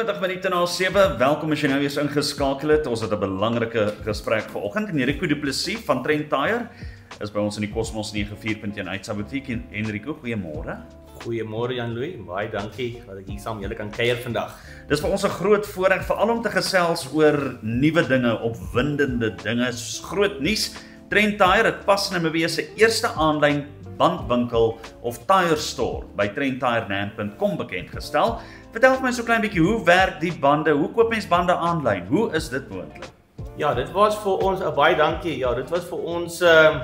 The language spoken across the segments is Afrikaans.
20 minute na 7, welkom as jy nou eens ingeskakel het. Ons het 'n belangrike gesprek vanoggend. Enrico Du Plessis van Trend Tyre is by ons in die Cosmos 94.1 Uitsabotiek. En Enrico, goeiemôre. Goeiemôre Jan-Louis, baie dankie dat ek hier saam met julle kan kuier vandag. Dis vir ons 'n groot voorreg, veral om te gesels oor nuwe dinge, opwindende dinge, groot nuus. Trend Tyre het pas Namibië se eerste aanlyn bandwinkel of tyre store by trendtyrenam.com bekend gestel. Vertel vir my so klein bietjie, hoe werk die bande? Hoe koop mens bande aanlyn? Hoe is dit moontlik? Ja, dit was vir ons baie dankie. Ja, dit was vir ons 'n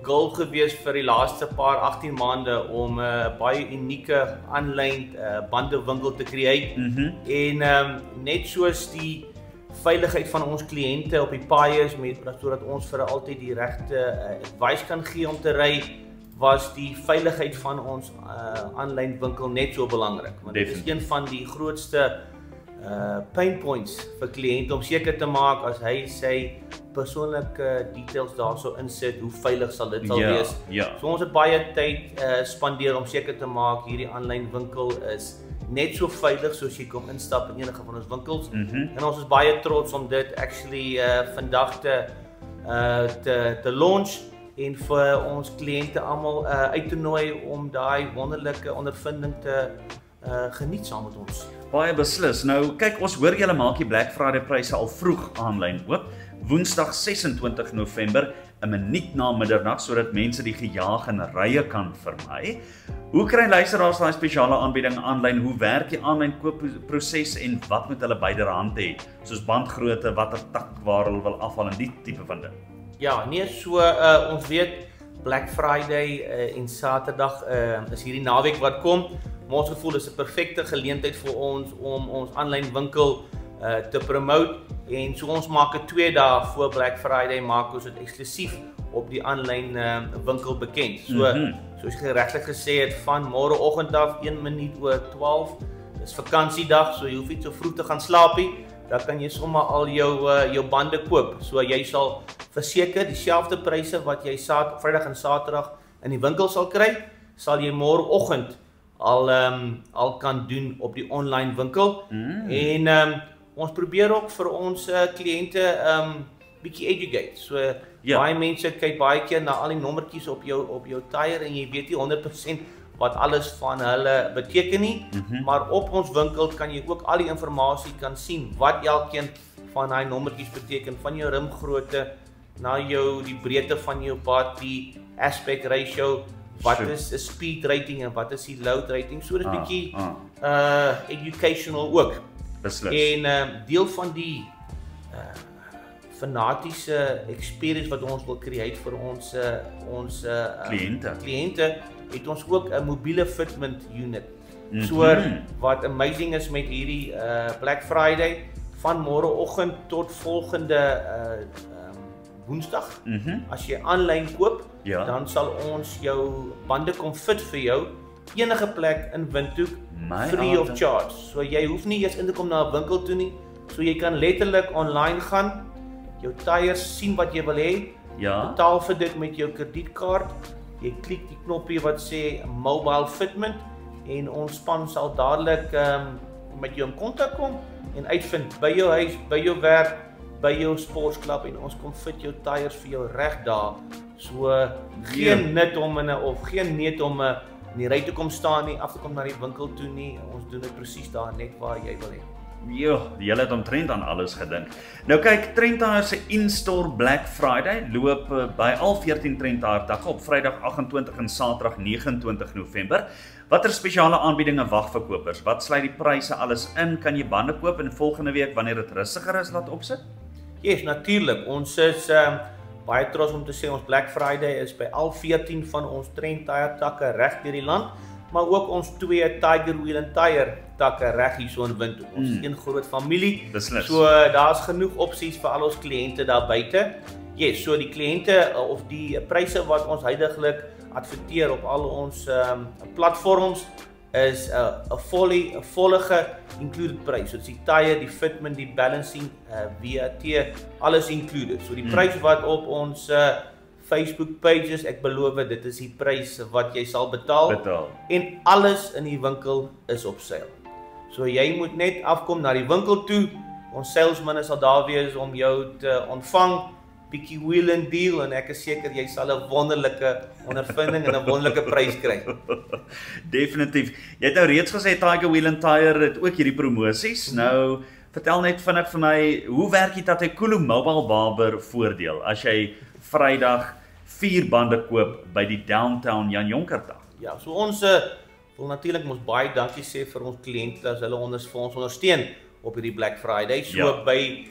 goal gewees vir die laaste paar 18 maande om 'n baie unieke aanlyn bandewinkel te create. En net soos die veiligheid van ons kliënte op die paaie is met sodat ons vir altyd die regte advies kan gee om te ry, was die veiligheid van ons aanlyn winkel net so belangrik. Want dit is een van die grootste pain points vir kliënte om seker te maak as hy sy persoonlike details daarso insit, hoe veilig sal dit wees. So ons het baie tyd spandeer om seker te maak hierdie aanlyn winkel is net so veilig soos jy kom instap in enige van ons winkels. En ons is baie trots om dit actually vandag te launch en vir ons kliënte almal uit te nooi om daai wonderlike ondervinding te geniet saam met ons. Baie beslis. Nou kyk, ons hoor julle maak die Black Friday pryse al vroeg aanlyn oop. Woensdag 26 November, 'n minuut na middernag, sodat mense die gejaag en rye kan vermy. Hoe kry luisteraars daai spesiale aanbieding aanlyn? Hoe werk die aanlyn koopproses en wat moet hulle byderhand hê? Soos bandgrootte, watter tak waar hulle wil afhaal en die tipe van ding. Ja, nee, so ons weet Black Friday en Saterdag is hierdie naweek wat kom. Maar ons gevoel is 'n perfekte geleentheid vir ons om ons aanlyn winkel te promote. En so ons maak dit 2 dae voor Black Friday, maak ons dit eksklusief op die aanlyn winkel bekend. So soos jy regtig gesê het, van môreoggend af 1 minuut oor 12, dis vakansiedag, so jy hoef nie so vroeg te gaan slaap nie. Dan kan jy sommer al jou bande koop. So jy sal verseker dieselfde pryse wat jy Vrydag en Saterdag in die winkel sal kry, sal jy môreoggend al kan doen op die online winkel. En ons probeer ook vir ons kliënte bietjie educate. So baie mense kyk baie keer na al die nommertjies op jou tyre en jy weet nie 100% wat alles van hulle beteken nie. Maar op ons winkel kan jy ook al die inligting kan sien wat elkeen van daai nommertjies beteken, van jou rimgrootte na die breedte van jou pad, die aspect ratio, wat is 'n speed rating en wat is die load rating. So dis bietjie educational ook. En deel van die fanatiese experience wat ons wil create vir ons kliënte, het ons ook 'n mobiele fitment unit. So wat amazing is met hierdie Black Friday, van môreoggend tot volgende Woensdag, as jy aanlyn koop, dan sal ons jou bande kom fit vir jou enige plek in Windhoek, free of charge. So jy hoef nie eers in te kom na 'n winkel toe nie. So jy kan letterlik online gaan, jou tyres sien wat jy wil hê, betaal vir dit met jou kredietkaart, jy klik die knoppie wat sê mobile fitment en ons span sal dadelik met jou in kontak kom en uitvind by jou huis, by jou werk, by jou sportklub en ons kom fit jou tyres vir jou reg daar. So geen nut om geen need om in die ry te kom staan nie, af te kom na die winkel toe nie. Ons doen dit presies daar net waar jy wil hê. Julle het omtrent aan alles gedink. Nou kyk, Trend Tyre se in-store Black Friday loop by al 14 Trend Tyre takke op Vrydag 28 en Saterdag 29 November. Watter spesiale aanbiedinge wag vir kopers? Wat sluit die pryse alles in? Kan jy bande koop en volgende week wanneer dit rustiger is laat opsit? Yes, natuurlik. Ons is baie trots om te sê ons Black Friday is by al 14 van ons Trend Tyre takke reg deur die land, maar ook ons 2 Tiger Wheel and Tyre takke reg hier so in Windhoek. Ons is een groot familie. So daar's genoeg opsies vir al ons kliënte daar buite. Yes, so die kliënte of die pryse wat ons huidigelik adverteer op al ons platforms is 'n volledige included prys. So die tyre, die fitment, die balancing, VAT, alles included. So die prys wat op ons Facebook pages, ek beloof dit is die prys wat jy sal betaal. En alles in die winkel is op sale. So jy moet net afkom na die winkel toe. Ons salesman sal daar wees om jou te ontvang. Bietjie wheel and deal en ek is seker jy sal 'n wonderlike ondervinding en 'n wonderlike prys kry. Definitief. Jy het nou reeds gesê Tiger Wheel and Tire het ook hierdie promosies. Nou vertel net vinnig vir my, hoe werk die Tatekulu Mobile Barber voordeel as jy Vrydag 4 bande koop by die Downtown Jan Jonker dag? Ja, so ons wil natuurlik ons baie dankie sê vir ons kliënte as hulle vir ons ondersteun op hierdie Black Friday. So Ja. by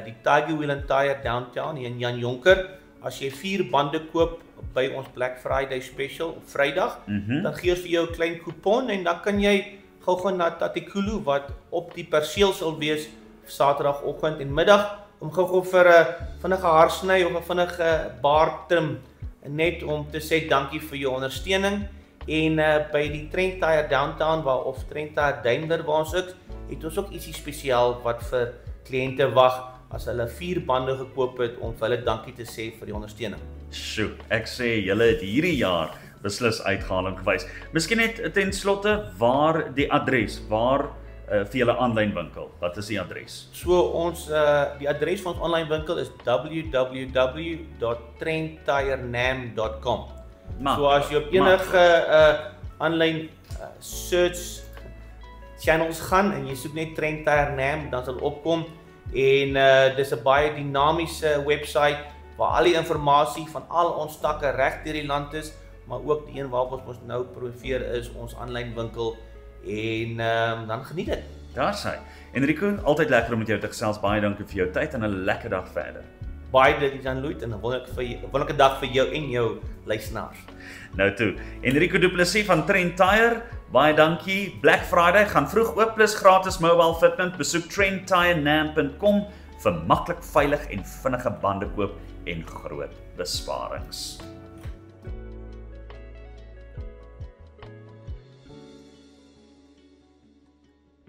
die Tiger Wheel and Tire Downtown hier in Jan Jonker, as jy 4 bande koop by ons Black Friday special op Vrydag, dan gee ons vir jou 'n klein kupon en dan kan jy gou na Tatekulu wat op die perseel sal wees Saterdagoggend en middag om gou vir 'n vinnige haarsny of 'n vinnige baard trim, net om te sê dankie vir jou ondersteuning. En by die Trent Tire Downtown of Trent Tire Daimler waar ons het ons ook ietsie spesiaal wat vir kliënte wag as hulle 4 bande gekoop het om vir hulle dankie te sê vir die ondersteuning. Sjoe, ek sê julle het hierdie jaar beslis uitgehaling gewys. Miskien net ten slotte waar die adres, waar vir julle aanlyn winkel. Wat is die adres? So ons die adres van ons aanlyn winkel is www.trenttirenam.com. So as jy op enige aanlyn search channels gaan en jy soek net Trent Tire Nam, dan sal opkom en dis 'n baie dinamiese webwerf waar al die inligting van al ons takke reg deur die land is, maar ook die een waarop ons nou promoveer is ons aanlyn winkel en dan geniet dit. Daar's hy. Enrico, altyd lekker om met jou te gesels. Baie dankie vir jou tyd en 'n lekker dag verder. Baie dankie Jan-Louis en 'n wonderlike dag vir jou en jou luisteraars. Nou toe, Enrico Du Plessis van Trent Tire, baie dankie. Black Friday gaan vroeg oop plus gratis mobile fitment. Besoek trenttirenam.com vir maklik, veilig en vinnige bande koop en groot besparings.